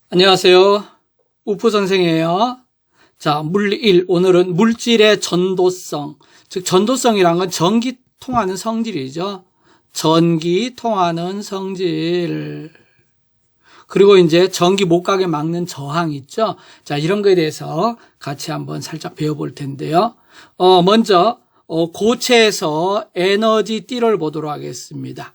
안녕하세요. 우프 선생이에요. 자, 물1. 오늘은 물질의 전도성. 즉, 전도성이란 건 전기 통하는 성질이죠. 전기 통하는 성질. 그리고 이제 전기 못 가게 막는 저항 있죠. 자, 이런 거에 대해서 같이 한번 살짝 배워볼 텐데요. 먼저, 고체에서 에너지 띠를 보도록 하겠습니다.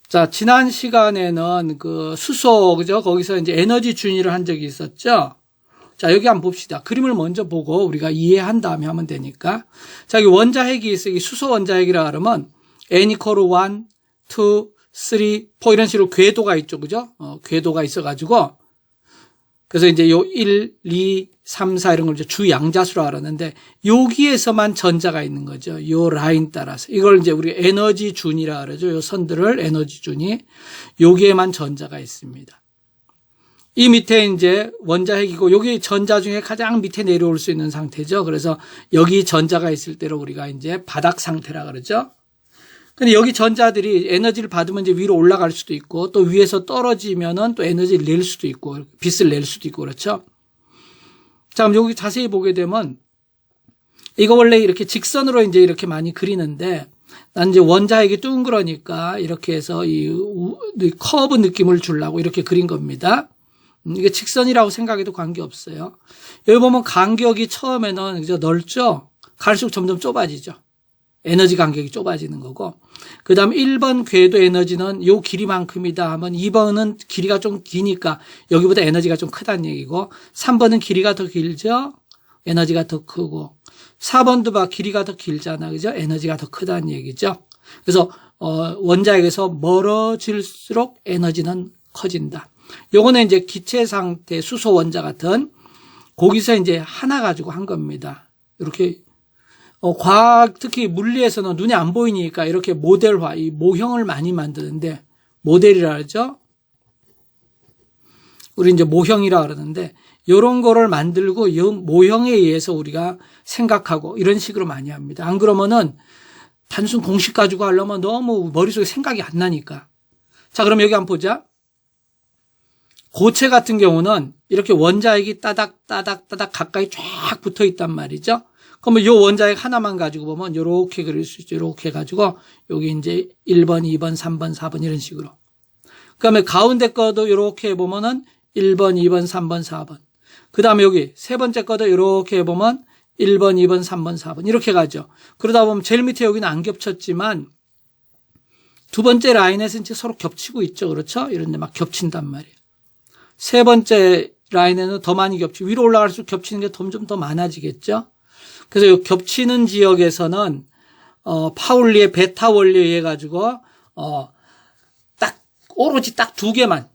자, 지난 시간에는 그 수소, 그죠? 거기서 이제 에너지 준위를 한 적이 있었죠? 자, 여기 한번 봅시다. 그림을 먼저 보고 우리가 이해한 다음에 하면 되니까. 자, 여기 원자핵이 있어. 이 수소 원자핵이라 그러면 N equal 1, 2, 3, 4 이런 식으로 궤도가 있죠. 그죠? 궤도가 있어가지고. 그래서 이제 요 1, 2, 3, 4 이런 걸 이제 주 양자수라 그러는데 여기에서만 전자가 있는 거죠. 요 라인 따라서. 이걸 이제 우리 에너지 준이라 그러죠. 요 선들을 에너지 준이. 여기에만 전자가 있습니다. 이 밑에 이제 원자핵이고 여기 전자 중에 가장 밑에 내려올 수 있는 상태죠. 그래서 여기 전자가 있을 때로 우리가 이제 바닥 상태라 그러죠. 근데 여기 전자들이 에너지를 받으면 이제 위로 올라갈 수도 있고 또 위에서 떨어지면은 또 에너지를 낼 수도 있고 빛을 낼 수도 있고 그렇죠. 자, 그럼 여기 자세히 보게 되면 이거 원래 이렇게 직선으로 이제 이렇게 많이 그리는데 난 이제 원자핵이 둥그러니까 이렇게 해서 이 커브 느낌을 주려고 이렇게 그린 겁니다. 이게 직선이라고 생각해도 관계없어요. 여기 보면 간격이 처음에는 그저 넓죠. 갈수록 점점 좁아지죠. 에너지 간격이 좁아지는 거고. 그 다음 1번 궤도 에너지는 요 길이만큼이다 하면 2번은 길이가 좀 기니까 여기보다 에너지가 좀 크다는 얘기고 3번은 길이가 더 길죠. 에너지가 더 크고 4번도 봐 길이가 더 길잖아. 그죠? 에너지가 더 크다는 얘기죠. 그래서 원자핵에서 멀어질수록 에너지는 커진다. 요거는 이제 기체 상태 수소 원자 같은 거기서 이제 하나 가지고 한 겁니다. 이렇게 과학 특히 물리에서는 눈에 안 보이니까 이렇게 모델화, 이 모형을 많이 만드는데 모델이라 그러죠. 우리 이제 모형이라 그러는데 이런 거를 만들고 이 모형에 의해서 우리가 생각하고 이런 식으로 많이 합니다. 안 그러면은 단순 공식 가지고 하려면 너무 머릿속에 생각이 안 나니까. 자, 그럼 여기 한번 보자. 고체 같은 경우는 이렇게 원자핵이 따닥따닥따닥 가까이 쫙 붙어 있단 말이죠. 그러면 이 원자핵 하나만 가지고 보면 이렇게 그릴 수 있죠. 이렇게 해가지고 여기 이제 1번, 2번, 3번, 4번 이런 식으로. 그다음에 가운데 거도 이렇게 보면은 1번, 2번, 3번, 4번. 그다음에 여기 세 번째 거도 이렇게 보면 1번, 2번, 3번, 4번 이렇게 가죠. 그러다 보면 제일 밑에 여기는 안 겹쳤지만 두 번째 라인에서 이제 서로 겹치고 있죠. 그렇죠? 이런 데 막 겹친단 말이에요. 세 번째 라인에는 더 많이 겹치고 위로 올라갈수록 겹치는 게 좀 더 많아지겠죠. 그래서 이 겹치는 지역에서는 파울리의 베타 원리에 의해 가지고 딱 오로지 딱 두 개만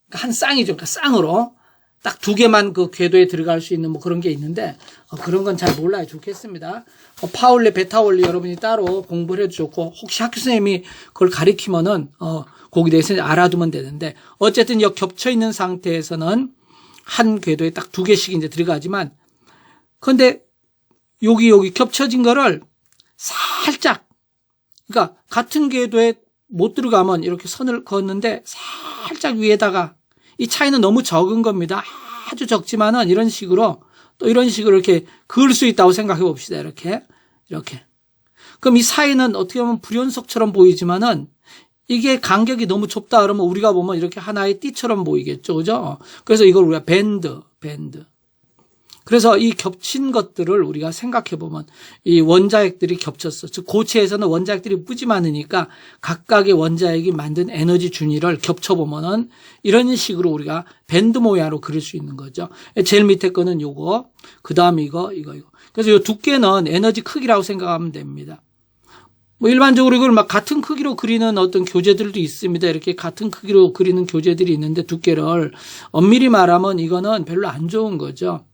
그러니까 한 쌍이죠. 그러니까 쌍으로 딱 두 개만 그 궤도에 들어갈 수 있는 뭐 그런 게 있는데 그런 건 잘 몰라요. 좋겠습니다. 파울리 베타 원리 여러분이 따로 공부를 해도 좋고 혹시 학교 선생님이 그걸 가리키면은 거기에 대해서 알아두면 되는데 어쨌든 이 겹쳐 있는 상태에서는 한 궤도에 딱 두 개씩 이제 들어가지만 근데 여기 겹쳐진 거를 살짝 그러니까 같은 궤도에 못 들어가면 이렇게 선을 그었는데 살짝 위에다가 이 차이는 너무 적은 겁니다. 아주 적지만은 이런 식으로 또 이런 식으로 이렇게 그을 수 있다고 생각해 봅시다. 이렇게 그럼 이 사이는 어떻게 보면 불연속처럼 보이지만은 이게 간격이 너무 좁다 그러면 우리가 보면 이렇게 하나의 띠처럼 보이겠죠. 그죠? 그래서 이걸 우리가 밴드. 그래서 이 겹친 것들을 우리가 생각해 보면 이 원자핵들이 겹쳤어. 즉 고체에서는 원자핵들이 뿌지 많으니까 각각의 원자핵이 만든 에너지 준위를 겹쳐 보면은 이런 식으로 우리가 밴드 모양으로 그릴 수 있는 거죠. 제일 밑에 거는 요거, 그다음에 이거. 그래서 요 두께는 에너지 크기라고 생각하면 됩니다. 뭐 일반적으로 이걸 막 같은 크기로 그리는 어떤 교재들도 있습니다. 이렇게 같은 크기로 그리는 교재들이 있는데 두께를 엄밀히 말하면 이거는 별로 안 좋은 거죠.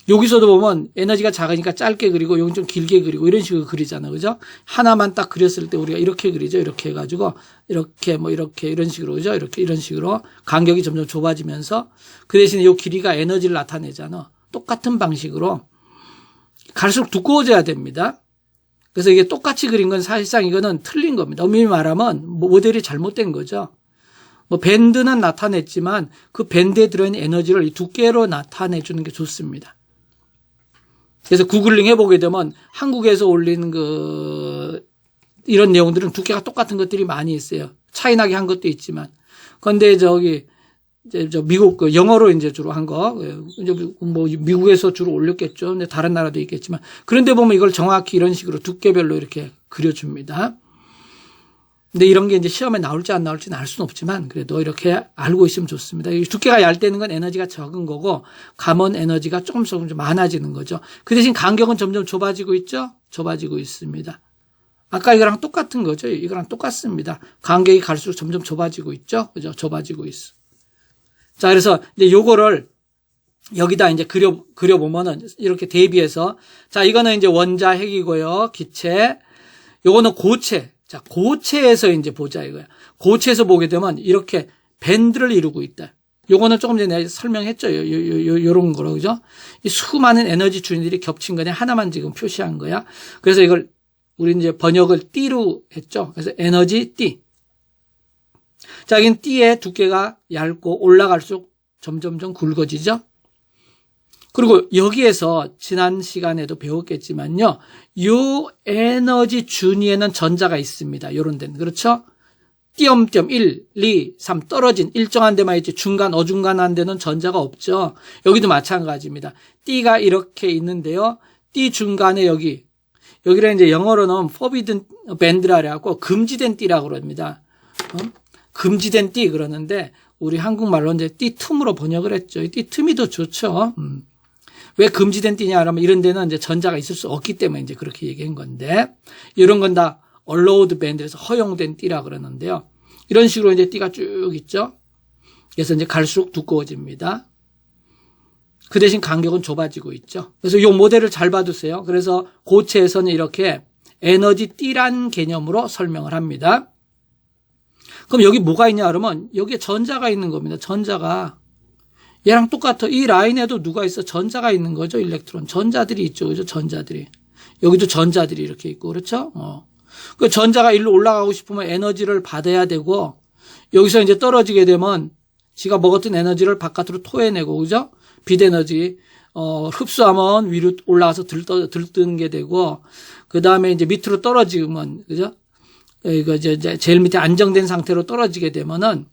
여기서도 보면 에너지가 작으니까 짧게 그리고 여기 좀 길게 그리고 이런 식으로 그리잖아요. 그죠? 하나만 딱 그렸을 때 우리가 이렇게 그리죠. 이렇게 해가지고 이렇게 이런 식으로 그죠? 이런 식으로 간격이 점점 좁아지면서 그 대신에 이 길이가 에너지를 나타내잖아. 똑같은 방식으로 갈수록 두꺼워져야 됩니다. 그래서 이게 똑같이 그린 건 사실상 이거는 틀린 겁니다. 엄밀히 말하면 모델이 잘못된 거죠. 뭐 밴드는 나타냈지만 그 밴드에 들어있는 에너지를 이 두께로 나타내주는 게 좋습니다. 그래서 구글링 해보게 되면 한국에서 올린 이런 내용들은 두께가 똑같은 것들이 많이 있어요. 차이나게 한 것도 있지만. 그런데 미국 영어로 이제 주로 한 거, 이제 뭐 미국에서 주로 올렸겠죠. 근데 다른 나라도 있겠지만. 그런데 보면 이걸 정확히 이런 식으로 두께별로 이렇게 그려줍니다. 근데 이런 게 이제 시험에 나올지 안 나올지는 알 수는 없지만 그래도 이렇게 알고 있으면 좋습니다. 이 두께가 얇다는 건 에너지가 적은 거고 감원 에너지가 조금씩 좀 많아지는 거죠. 그 대신 간격은 점점 좁아지고 있죠? 좁아지고 있습니다. 아까 이거랑 똑같은 거죠. 이거랑 똑같습니다. 간격이 갈수록 점점 좁아지고 있죠? 그죠? 좁아지고 있어. 자, 그래서 이제 요거를 여기다 이제 그려보면은 이렇게 대비해서 자, 이거는 이제 원자 핵이고요. 기체. 요거는 고체. 자, 고체에서 이제 보자 이거야. 고체에서 보게 되면 이렇게 밴드를 이루고 있다. 요거는 조금 전에 내가 설명했죠. 요런 거로, 그죠? 이 수많은 에너지 주인들이 겹친 거냐 하나만 지금 표시한 거야. 그래서 이걸 우리 이제 번역을 띠로 했죠. 그래서 에너지 띠. 자, 여긴 띠의 두께가 얇고 올라갈수록 점점점 굵어지죠. 그리고 여기에서 지난 시간에도 배웠겠지만요. 요 에너지 준위에는 전자가 있습니다. 요런 데는. 그렇죠? 띄엄띄엄 1, 2, 3 떨어진 일정한 데만 있지 중간, 어중간한 데는 전자가 없죠. 여기도 마찬가지입니다. 띠가 이렇게 있는데요. 띠 중간에 여기를 이제 영어로는 forbidden band라 그래갖고 금지된 띠라고 그럽니다. 금지된 띠 그러는데 우리 한국말로 이제 띠 틈으로 번역을 했죠. 띠 틈이 더 좋죠. 왜 금지된 띠냐 하면 이런 데는 이제 전자가 있을 수 없기 때문에 이제 그렇게 얘기한 건데 이런 건 다 allowed band에서 허용된 띠라 그러는데요. 이런 식으로 이제 띠가 쭉 있죠. 그래서 이제 갈수록 두꺼워집니다. 그 대신 간격은 좁아지고 있죠. 그래서 이 모델을 잘 봐두세요. 그래서 고체에서는 이렇게 에너지 띠란 개념으로 설명을 합니다. 그럼 여기 뭐가 있냐 그러면 여기에 전자가 있는 겁니다. 전자가. 얘랑 똑같아. 이 라인에도 누가 있어? 전자가 있는 거죠. 일렉트론. 전자들이 있죠. 그죠? 전자들이. 여기도 전자들이 이렇게 있고. 그렇죠? 그 전자가 일로 올라가고 싶으면 에너지를 받아야 되고, 여기서 이제 떨어지게 되면 지가 먹었던 에너지를 바깥으로 토해내고, 그죠? 빛 에너지, 흡수하면 위로 올라가서 들뜨는 게 되고, 그 다음에 이제 밑으로 떨어지면, 그죠? 이거 이제 제일 밑에 안정된 상태로 떨어지게 되면은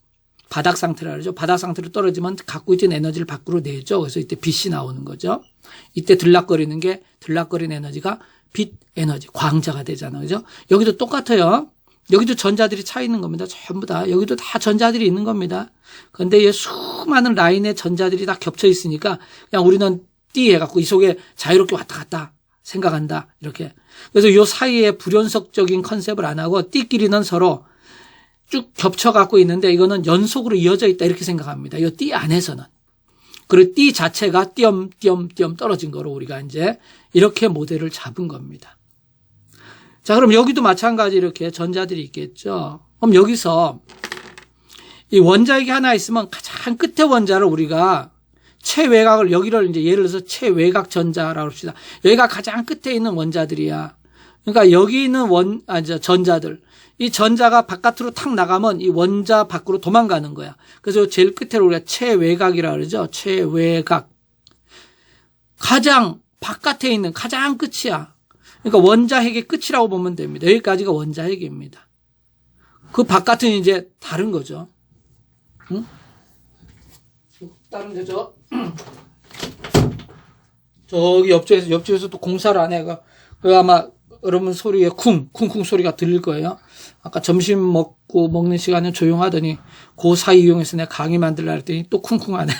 바닥 상태라 그러죠. 바닥 상태로 떨어지면 갖고 있던 에너지를 밖으로 내죠. 그래서 이때 빛이 나오는 거죠. 이때 들락거리는 에너지가 빛 에너지, 광자가 되잖아요. 그죠? 여기도 똑같아요. 여기도 전자들이 차 있는 겁니다. 전부 다. 여기도 다 전자들이 있는 겁니다. 그런데 이 수많은 라인의 전자들이 다 겹쳐 있으니까 그냥 우리는 띠 해갖고 이 속에 자유롭게 왔다 갔다 생각한다. 이렇게. 그래서 이 사이에 불연속적인 컨셉을 안 하고 띠끼리는 서로 쭉 겹쳐갖고 있는데 이거는 연속으로 이어져 있다 이렇게 생각합니다. 이 띠 안에서는. 그리고 띠 자체가 띄엄띄엄 떨어진 거로 우리가 이제 이렇게 모델을 잡은 겁니다. 자, 그럼 여기도 마찬가지 이렇게 전자들이 있겠죠. 그럼 여기서 이 원자핵이 하나 있으면 가장 끝에 원자를 우리가 최외곽을 여기를 이제 예를 들어서 최외곽 전자라고 합시다. 여기가 가장 끝에 있는 원자들이야. 그러니까 여기 있는 전자들. 이 전자가 바깥으로 탁 나가면 이 원자 밖으로 도망가는 거야. 그래서 제일 끝에 우리가 최외곽이라고 그러죠. 최외곽. 가장 바깥에 있는 가장 끝이야. 그러니까 원자핵의 끝이라고 보면 됩니다. 여기까지가 원자핵입니다. 그 바깥은 이제 다른 거죠. 응? 다른 데죠. 저기 옆집에서 또 공사를 안 해. 그 아마 여러분 소리에 쿵쿵 소리가 들릴 거예요. 아까 점심 먹는 시간에 조용하더니 그 사이 이용해서 내가 강의 만들라 했더니 또 쿵쿵 하네.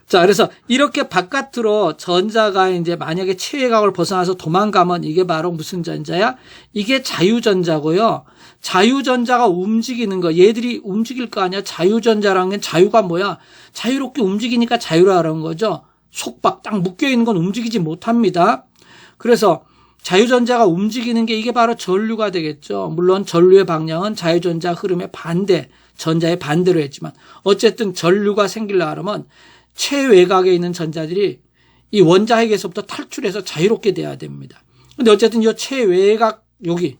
자, 그래서 이렇게 바깥으로 전자가 이제 만약에 최외곽을 벗어나서 도망가면 이게 바로 무슨 전자야? 이게 자유전자고요. 자유전자가 움직이는 거, 얘들이 움직일 거 아니야? 자유전자라는 게 자유가 뭐야? 자유롭게 움직이니까 자유라는 거죠. 속박 딱 묶여있는 건 움직이지 못합니다. 그래서 자유전자가 움직이는 게 이게 바로 전류가 되겠죠. 물론 전류의 방향은 자유전자 흐름의 전자의 반대로 했지만 어쨌든 전류가 생기려고 하면 최외곽에 있는 전자들이 이 원자핵에서부터 탈출해서 자유롭게 돼야 됩니다. 근데 어쨌든 이 최외곽 여기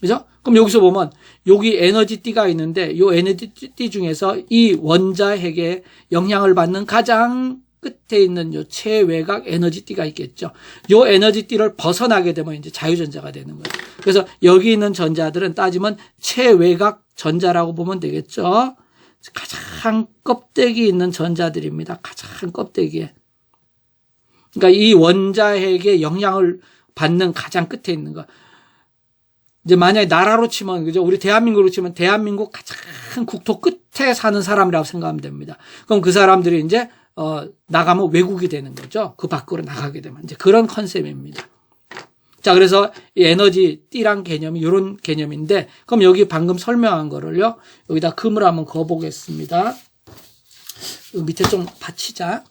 그죠? 그럼 여기서 보면 여기 에너지띠가 있는데 이 에너지띠 중에서 이 원자핵에 영향을 받는 가장 끝에 있는 요 최외곽 에너지띠가 있겠죠. 요 에너지띠를 벗어나게 되면 이제 자유전자가 되는 거예요. 그래서 여기 있는 전자들은 따지면 최외곽 전자라고 보면 되겠죠. 가장 껍데기 있는 전자들입니다. 가장 껍데기에. 그러니까 이 원자핵에 영향을 받는 가장 끝에 있는 거. 이제 만약에 나라로 치면, 그죠? 우리 대한민국으로 치면 대한민국 가장 국토 끝에 사는 사람이라고 생각하면 됩니다. 그럼 그 사람들이 이제, 나가면 외국이 되는 거죠. 그 밖으로 나가게 되면. 이제 그런 컨셉입니다. 자, 그래서 이 에너지 띠란 개념이 이런 개념인데, 그럼 여기 방금 설명한 거를요, 여기다 금을 한번 그어보겠습니다. 여기 밑에 좀 받치자.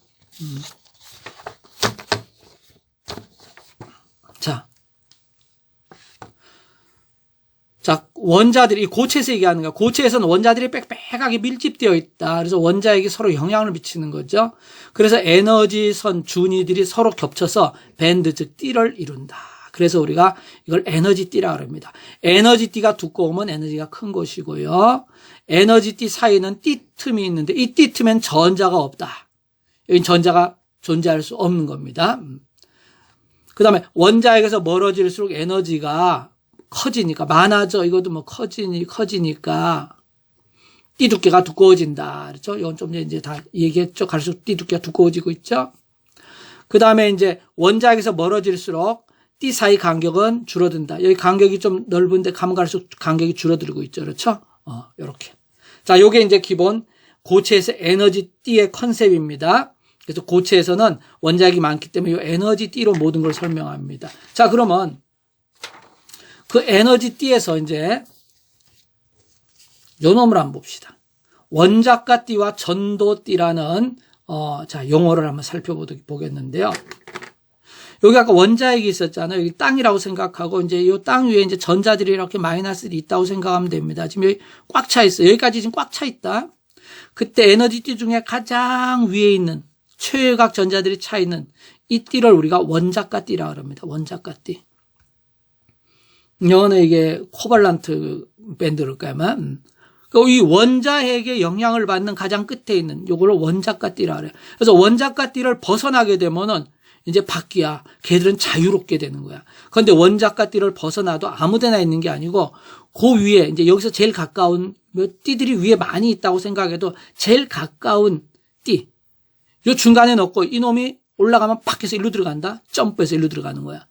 자, 원자들이, 고체에서 얘기하는 거야. 고체에서는 원자들이 빽빽하게 밀집되어 있다. 그래서 원자에게 서로 영향을 미치는 거죠. 그래서 에너지선 준위들이 서로 겹쳐서 밴드, 즉 띠를 이룬다. 그래서 우리가 이걸 에너지띠라 그럽니다. 에너지띠가 두꺼우면 에너지가 큰 것이고요. 에너지띠 사이는 띠 틈이 있는데 이 띠 틈엔 전자가 없다. 여기 전자가 존재할 수 없는 겁니다. 그 다음에 원자핵에서 멀어질수록 에너지가 커지니까, 많아져. 이것도 뭐 커지니까 띠 두께가 두꺼워진다. 그렇죠? 이건 좀 이제 다 얘기했죠. 갈수록 띠 두께가 두꺼워지고 있죠. 그 다음에 이제 원자핵에서 멀어질수록 띠 사이 간격은 줄어든다. 여기 간격이 좀 넓은데 가면 갈수록 간격이 줄어들고 있죠. 그렇죠? 요렇게. 자, 요게 이제 기본 고체에서 에너지 띠의 컨셉입니다. 그래서 고체에서는 원자핵이 많기 때문에 이 에너지 띠로 모든 걸 설명합니다. 자, 그러면 그 에너지 띠에서 이제 요 놈을 한번 봅시다. 원자가 띠와 전도 띠라는 자, 용어를 한번 살펴보겠는데요. 여기 아까 원자핵이 있었잖아요. 여기 땅이라고 생각하고 이제 이 땅 위에 이제 전자들이 이렇게 마이너스들이 있다고 생각하면 됩니다. 지금 여기 꽉 차 있어요. 여기까지 지금 꽉 차 있다. 그때 에너지 띠 중에 가장 위에 있는 최외곽 전자들이 차 있는 이 띠를 우리가 원자가 띠라고 합니다. 원자가 띠. 영어는 이게 코발란트 밴드일까만. 이 원자핵에 영향을 받는 가장 끝에 있는 요거를 원자가 띠라 그래요. 그래서 원자가 띠를 벗어나게 되면은 이제 바퀴야. 걔들은 자유롭게 되는 거야. 그런데 원자가 띠를 벗어나도 아무데나 있는 게 아니고 그 위에 이제 여기서 제일 가까운 띠들이 위에 많이 있다고 생각해도 제일 가까운 띠. 요 중간에 넣고 이놈이 올라가면 밖에서 일로 들어간다. 점프해서 일로 들어가는 거야.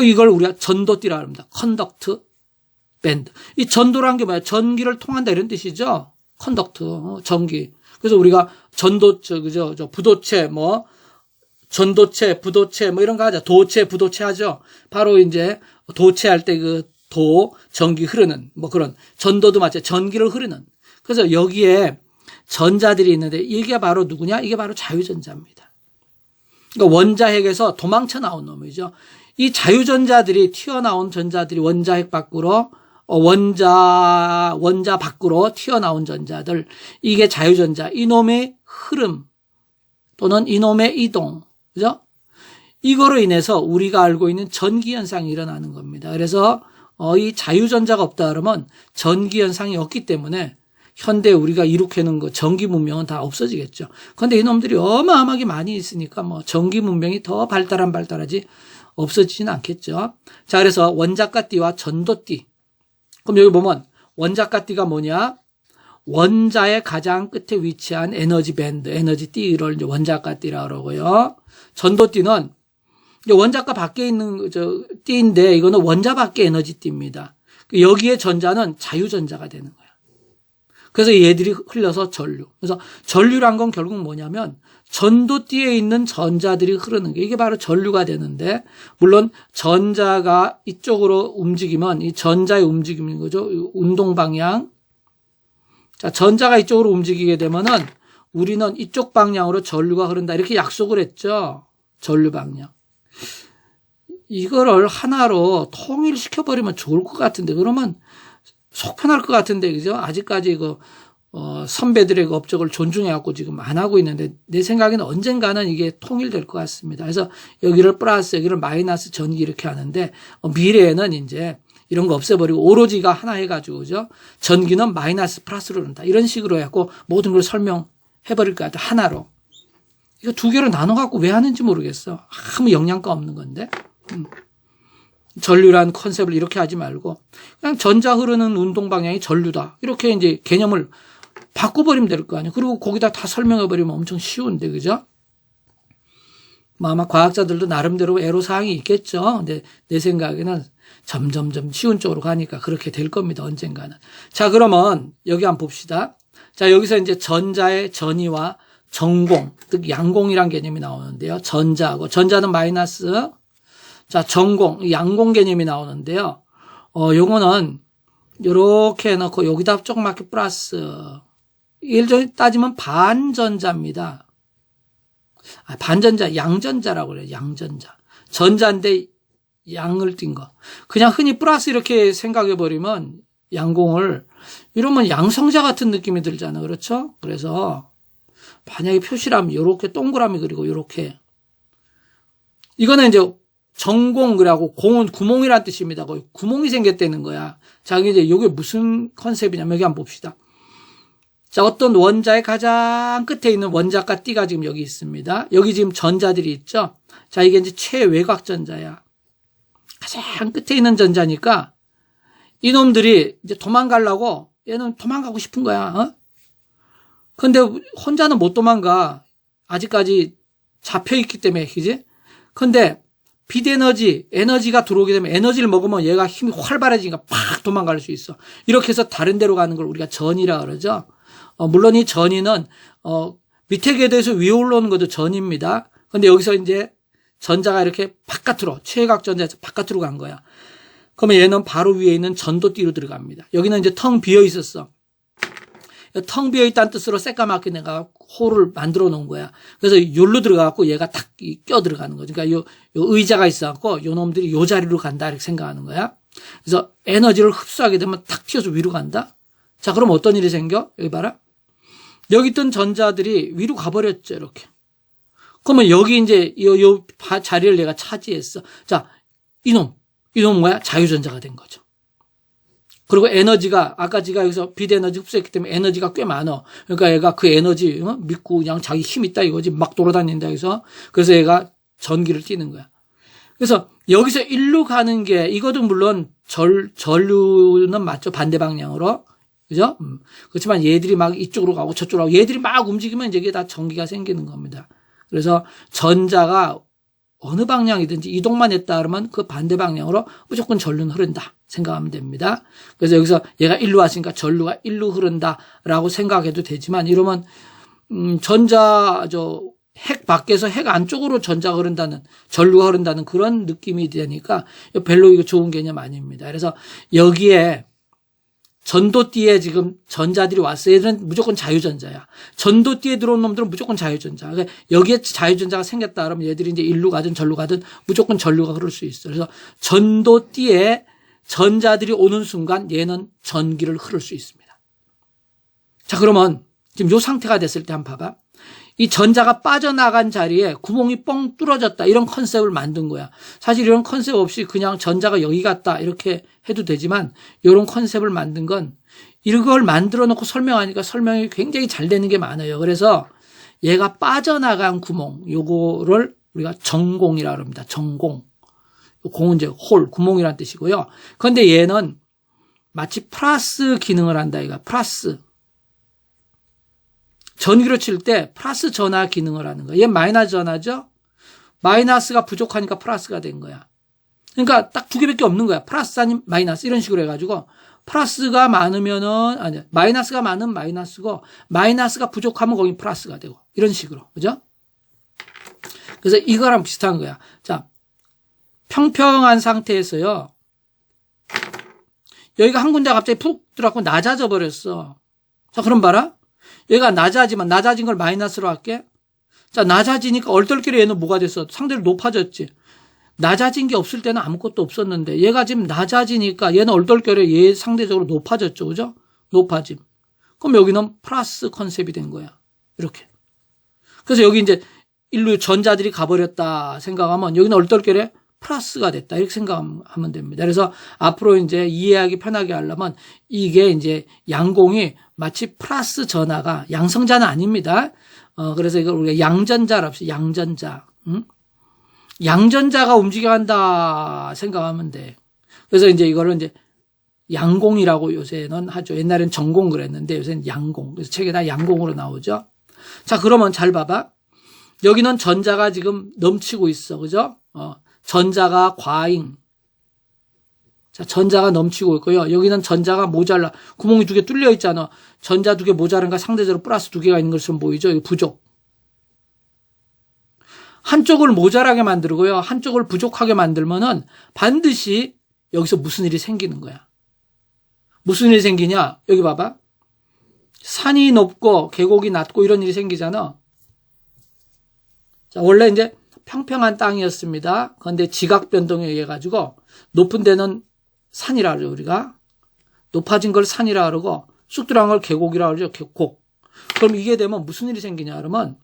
이걸 우리가 전도띠라고 합니다. 컨덕트 밴드. 이 전도란 게 뭐야? 전기를 통한다 이런 뜻이죠. 컨덕트, 전기. 그래서 우리가 전도, 부도체, 전도체, 부도체, 이런 거 하죠. 도체, 부도체 하죠. 바로 이제 도체할 때 전기 흐르는, 그런, 전도도 마찬가지, 전기를 흐르는. 그래서 여기에 전자들이 있는데 이게 바로 누구냐? 이게 바로 자유전자입니다. 그러니까 원자핵에서 도망쳐 나온 놈이죠. 이 자유전자들이 튀어나온 전자들이 원자핵 밖으로 원자 밖으로 튀어나온 전자들, 이게 자유전자, 이놈의 흐름 또는 이놈의 이동, 그죠? 이거로 인해서 우리가 알고 있는 전기 현상이 일어나는 겁니다. 그래서 이 자유전자가 없다 그러면 전기 현상이 없기 때문에 현대 우리가 이룩해놓은 거 전기 문명은 다 없어지겠죠. 그런데 이놈들이 어마어마하게 많이 있으니까 전기 문명이 더 발달하지 없어지지는 않겠죠. 자, 그래서 원자가띠와 전도띠. 그럼 여기 보면 원자가띠가 뭐냐? 원자의 가장 끝에 위치한 에너지 밴드, 에너지 띠를 이제 원자가띠라고 그러고요. 전도띠는 원자가 밖에 있는 띠인데 이거는 원자 밖의 에너지 띠입니다. 여기에 전자는 자유전자가 되는 거예요. 그래서 얘들이 흘려서 전류. 그래서 전류란 건 결국 뭐냐면 전도띠에 있는 전자들이 흐르는 게 이게 바로 전류가 되는데, 물론 전자가 이쪽으로 움직이면 이 전자의 움직임인 거죠. 운동 방향. 자, 전자가 이쪽으로 움직이게 되면은 우리는 이쪽 방향으로 전류가 흐른다. 이렇게 약속을 했죠. 전류 방향. 이거를 하나로 통일시켜버리면 좋을 것 같은데, 그러면 속 편할 것 같은데, 그죠? 아직까지 선배들의 업적을 존중해갖고 지금 안 하고 있는데, 내 생각에는 언젠가는 이게 통일될 것 같습니다. 그래서 여기를 플러스, 여기를 마이너스 전기 이렇게 하는데, 미래에는 이제 이런 거 없애버리고 오로지가 하나 해가지고 그죠? 전기는 마이너스 플러스로 흐른다. 이런 식으로 해갖고 모든 걸 설명해버릴 거야. 하나로. 이거 두 개로 나눠갖고 왜 하는지 모르겠어. 아무 영양가 없는 건데. 전류란 컨셉을 이렇게 하지 말고 그냥 전자 흐르는 운동 방향이 전류다. 이렇게 이제 개념을 바꿔버리면 될 거 아니에요. 그리고 거기다 다 설명해버리면 엄청 쉬운데, 그죠? 뭐 아마 과학자들도 나름대로 애로사항이 있겠죠. 근데 내 생각에는 점점점 쉬운 쪽으로 가니까 그렇게 될 겁니다. 언젠가는. 자, 그러면 여기 한번 봅시다. 자, 여기서 이제 전자의 전이와 전공, 즉 양공이란 개념이 나오는데요. 전자는 마이너스, 자, 전공, 양공 개념이 나오는데요. 요거는 요렇게 해놓고 여기다 조그맣게 플러스. 일종의 따지면 반전자입니다. 반전자, 양전자라고 그래요. 양전자. 전자인데 양을 띈 거. 그냥 흔히 플러스 이렇게 생각해버리면 양공을, 이러면 양성자 같은 느낌이 들잖아요. 그렇죠? 그래서 만약에 표시를 하면 요렇게 동그라미 그리고 요렇게. 이거는 이제 전공이라고, 공은 구멍이라는 뜻입니다. 거기 구멍이 생겼다는 거야. 자, 이제 이게 무슨 컨셉이냐면 여기 한번 봅시다. 자, 어떤 원자의 가장 끝에 있는 원자과 띠가 지금 여기 있습니다. 여기 지금 전자들이 있죠. 자, 이게 이제 최외곽 전자야. 가장 끝에 있는 전자니까 이놈들이 이제 도망가려고, 얘는 도망가고 싶은 거야. 근데 혼자는 못 도망가. 아직까지 잡혀있기 때문에, 그지? 근데 빛에너지, 에너지가 들어오게 되면 에너지를 먹으면 얘가 힘이 활발해지니까 팍 도망갈 수 있어. 이렇게 해서 다른 데로 가는 걸 우리가 전이라 그러죠. 물론 이 전이는, 밑에 궤도에서 위에 올라오는 것도 전입니다. 근데 여기서 이제 전자가 이렇게 바깥으로, 최외곽 전자에서 바깥으로 간 거야. 그러면 얘는 바로 위에 있는 전도띠로 들어갑니다. 여기는 이제 텅 비어 있었어. 텅 비어 있다는 뜻으로 새까맣게 내가 홀을 만들어 놓은 거야. 그래서 여기로 들어가갖고 얘가 탁 껴 들어가는 거죠. 그러니까 요 의자가 있어갖고 요 놈들이 요 자리로 간다 이렇게 생각하는 거야. 그래서 에너지를 흡수하게 되면 탁 튀어서 위로 간다. 자, 그럼 어떤 일이 생겨? 여기 봐라. 여기 있던 전자들이 위로 가버렸죠, 이렇게. 그러면 여기 이제 요 자리를 내가 차지했어. 자, 이놈 뭐야? 자유전자가 된 거죠. 그리고 에너지가, 아까 제가 여기서 빛 에너지 흡수했기 때문에 에너지가 꽤 많아. 그러니까 얘가 그 에너지 믿고 그냥 자기 힘 있다 이거지. 막 돌아다닌다 해서. 그래서 얘가 전기를 띠는 거야. 그래서 여기서 일로 가는 게, 이것도 물론 전류는 맞죠. 반대 방향으로. 그죠? 그렇지만 얘들이 막 이쪽으로 가고 저쪽으로 가고 얘들이 막 움직이면 이제 이게 다 전기가 생기는 겁니다. 그래서 전자가 어느 방향이든지 이동만 했다 그러면 그 반대 방향으로 무조건 전류는 흐른다 생각하면 됩니다. 그래서 여기서 얘가 일로 왔으니까 전류가 일로 흐른다라고 생각해도 되지만, 이러면 핵 밖에서 핵 안쪽으로 전자가 흐른다는, 전류가 흐른다는 그런 느낌이 되니까 별로 이거 좋은 개념 아닙니다. 그래서 여기에 전도띠에 지금 전자들이 왔어요. 얘들은 무조건 자유전자야. 전도띠에 들어온 놈들은 무조건 자유전자. 그러니까 여기에 자유전자가 생겼다 그러면 얘들이 이제 일로 가든 절로 가든 무조건 전류가 흐를 수 있어. 그래서 전도띠에 전자들이 오는 순간 얘는 전기를 흐를 수 있습니다. 자, 그러면 지금 요 상태가 됐을 때 한번 봐봐. 이 전자가 빠져나간 자리에 구멍이 뻥 뚫어졌다. 이런 컨셉을 만든 거야. 사실 이런 컨셉 없이 그냥 전자가 여기 갔다 이렇게 해도 되지만, 이런 컨셉을 만든 건 이걸 만들어 놓고 설명하니까 설명이 굉장히 잘 되는 게 많아요. 그래서 얘가 빠져나간 구멍, 요거를 우리가 전공이라고 합니다. 전공. 공은 이제 홀, 구멍이라는 뜻이고요. 그런데 얘는 마치 플러스 기능을 한다. 얘가 플러스. 전기로 칠 때 플러스 전화 기능을 하는 거야. 얘 마이너스 전화죠? 마이너스가 부족하니까 플러스가 된 거야. 그러니까 딱 두 개밖에 없는 거야. 플러스 아닌 마이너스. 이런 식으로 해가지고, 플러스가 많으면은, 아니, 마이너스가 많으면 마이너스고, 마이너스가 부족하면 거기 플러스가 되고. 이런 식으로. 그죠? 그래서 이거랑 비슷한 거야. 자, 평평한 상태에서요. 여기가 한 군데 갑자기 푹 들어가고 낮아져 버렸어. 자, 그럼 봐라. 얘가 낮아진 걸 마이너스로 할게. 자, 낮아지니까 얼떨결에 얘는 뭐가 됐어? 상대로 높아졌지. 낮아진 게 없을 때는 아무것도 없었는데, 얘가 지금 낮아지니까 얘는 얼떨결에 얘 상대적으로 높아졌죠. 그죠? 높아짐. 그럼 여기는 플러스 컨셉이 된 거야. 이렇게. 그래서 여기 이제 일로 전자들이 가버렸다 생각하면 여기는 얼떨결에 플러스가 됐다. 이렇게 생각하면 됩니다. 그래서 앞으로 이제 이해하기 편하게 하려면 이게 이제 양공이 마치 플러스 전하가 양성자는 아닙니다. 그래서 이걸 우리가 양전자라 합시다. 양전자. 양전자가 움직여간다 생각하면 돼. 그래서 이제 이거를 이제 양공이라고 요새는 하죠. 옛날엔 전공 그랬는데 요새는 양공. 그래서 책에 다 양공으로 나오죠. 자, 그러면 잘 봐봐. 여기는 전자가 지금 넘치고 있어. 그죠? 전자가 과잉. 자, 전자가 넘치고 있고요. 여기는 전자가 모자라. 구멍이 2개 뚫려 있잖아. 전자 2개 모자란가 상대적으로 플러스 2개가 있는 것처럼 보이죠? 이거 부족. 한쪽을 모자라게 만들고요. 한쪽을 부족하게 만들면은 반드시 여기서 무슨 일이 생기는 거야. 무슨 일이 생기냐? 여기 봐봐. 산이 높고 계곡이 낮고 이런 일이 생기잖아. 자, 원래 이제 평평한 땅이었습니다. 그런데 지각 변동에 의해 가지고 높은 데는 산이라 그러죠, 우리가. 높아진 걸 산이라 그러고 쑥 들어간 걸 계곡이라 그러죠, 계곡. 그럼 이게 되면 무슨 일이 생기냐 그러면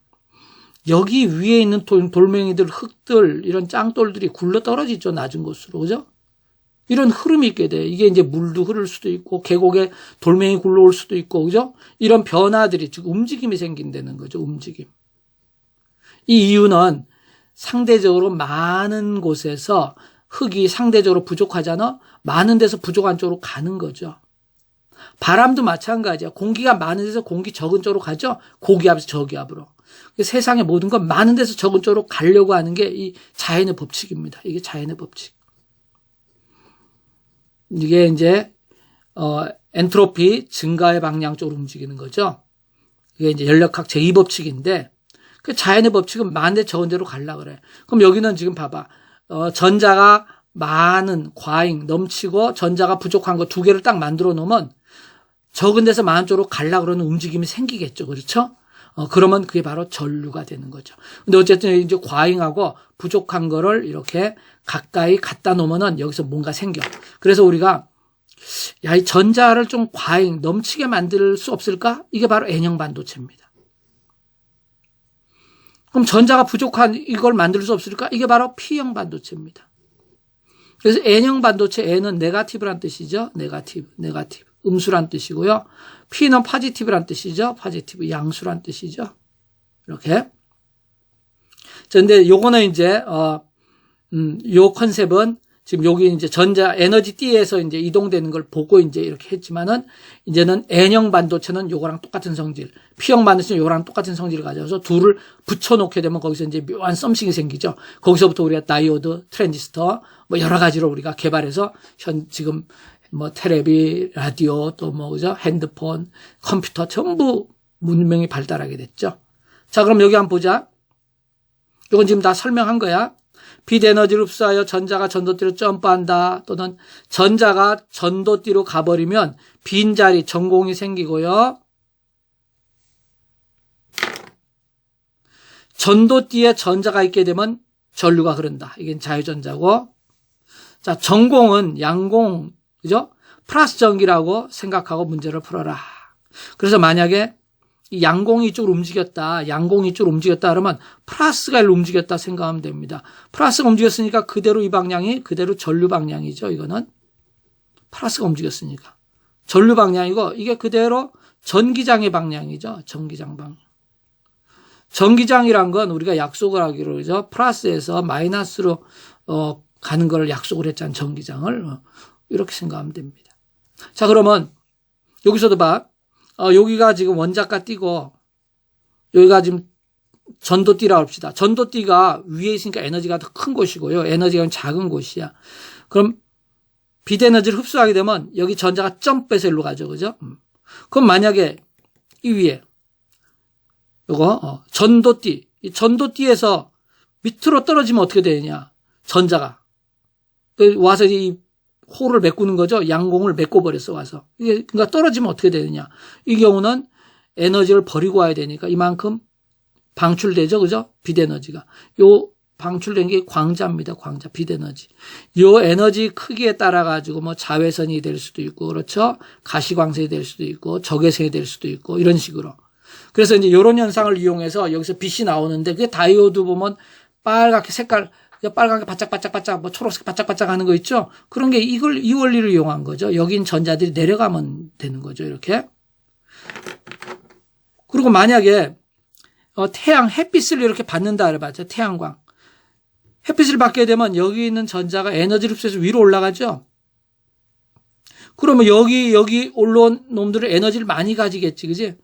여기 위에 있는 돌멩이들, 흙들, 이런 짱돌들이 굴러 떨어지죠, 낮은 곳으로. 그죠? 이런 흐름이 있게 돼. 이게 이제 물도 흐를 수도 있고, 계곡에 돌멩이 굴러올 수도 있고, 그죠? 이런 변화들이, 즉, 움직임이 생긴다는 거죠, 움직임. 이 이유는 상대적으로 많은 곳에서 흙이 상대적으로 부족하잖아? 많은 데서 부족한 쪽으로 가는 거죠. 바람도 마찬가지야. 공기가 많은 데서 공기 적은 쪽으로 가죠? 고기압에서 저기압으로. 세상의 모든 건 많은 데서 적은 쪽으로 가려고 하는 게 이 자연의 법칙입니다. 이게 자연의 법칙. 이게 이제 엔트로피 증가의 방향 쪽으로 움직이는 거죠. 이게 이제 연력학 제2법칙인데 그 자연의 법칙은 많은 데 적은 데로 가려고 그래. 그럼 여기는 지금 봐봐. 전자가 많은 과잉 넘치고 전자가 부족한 거 2개를 딱 만들어 놓으면 적은 데서 많은 쪽으로 가려고 그러는 움직임이 생기겠죠. 그렇죠? 그러면 그게 바로 전류가 되는 거죠. 근데 어쨌든 이제 과잉하고 부족한 거를 이렇게 가까이 갖다 놓으면은 여기서 뭔가 생겨. 그래서 우리가 야, 이 전자를 좀 과잉 넘치게 만들 수 없을까? 이게 바로 N형 반도체입니다. 그럼 전자가 부족한 이걸 만들 수 없을까? 이게 바로 P형 반도체입니다. 그래서 N형 반도체, N은 네거티브란 뜻이죠. 네거티브. 음수란 뜻이고요. P는 포지티브란 뜻이죠. 포지티브, 양수란 뜻이죠. 이렇게. 근데 요거는 이제, 요 컨셉은 지금 여기 이제 전자 에너지 띠에서 이제 이동되는 걸 보고 이제 이렇게 했지만은 이제는 N형 반도체는 요거랑 똑같은 성질, P형 반도체는 요거랑 똑같은 성질을 가져서 둘을 붙여놓게 되면 거기서 이제 묘한 썸씽이 생기죠. 거기서부터 우리가 다이오드, 트랜지스터, 뭐 여러 가지로 우리가 개발해서 지금 뭐 테레비, 라디오, 또 뭐 그죠? 핸드폰, 컴퓨터 전부 문명이 발달하게 됐죠. 자, 그럼 여기 한번 보자. 이건 지금 다 설명한 거야. 빛 에너지를 흡수하여 전자가 전도띠로 점프한다. 또는 전자가 전도띠로 가버리면 빈자리, 전공이 생기고요. 전도띠에 전자가 있게 되면 전류가 흐른다. 이게 자유전자고. 자, 전공은 양공, 그죠? 플러스 전기라고 생각하고 문제를 풀어라. 그래서 만약에 이 양공이 이쪽으로 움직였다, 양공이 이쪽으로 움직였다 그러면 플러스가 일로 움직였다 생각하면 됩니다. 플러스가 움직였으니까 그대로 이 방향이 그대로 전류 방향이죠. 이거는 플러스가 움직였으니까 전류 방향이고 이게 그대로 전기장의 방향이죠. 전기장 방향. 전기장이란 건 우리가 약속을 하기로 그러죠. 플러스에서 마이너스로 가는 걸 약속을 했잖아요. 전기장을. 이렇게 생각하면 됩니다. 자, 그러면 여기서도 봐. 여기가 지금 원자가 띠고 여기가 지금 전도띠라고 합시다. 전도띠가 위에 있으니까 에너지가 더 큰 곳이고요. 에너지가 작은 곳이야. 그럼 빛 에너지를 흡수하게 되면 여기 전자가 점프해서 일로 가죠. 그죠? 그럼 만약에 이 위에 요거 전도띠, 이 전도띠에서 밑으로 떨어지면 어떻게 되느냐? 전자가 와서 이 호를 메꾸는 거죠. 양공을 메꿔버렸어 와서. 이게 그러니까 떨어지면 어떻게 되느냐? 이 경우는 에너지를 버리고 와야 되니까 이만큼 방출되죠, 그죠? 빛 에너지가. 요 방출된 게 광자입니다. 광자, 빛 에너지. 요 에너지 크기에 따라 가지고 뭐 자외선이 될 수도 있고, 그렇죠? 가시광선이 될 수도 있고, 적외선이 될 수도 있고, 이런 식으로. 그래서 이제 이런 현상을 이용해서 여기서 빛이 나오는데 그게 다이오드 보면 빨갛게 색깔 빨간 게 바짝바짝바짝, 뭐 초록색 바짝바짝 하는 거 있죠? 그런 게 이 원리를 이용한 거죠. 여긴 전자들이 내려가면 되는 거죠. 이렇게. 그리고 만약에, 햇빛을 이렇게 받는다 그래봤죠. 태양광. 햇빛을 받게 되면 여기 있는 전자가 에너지를 흡수해서 위로 올라가죠. 그러면 여기 올라온 놈들은 에너지를 많이 가지겠지, 그지?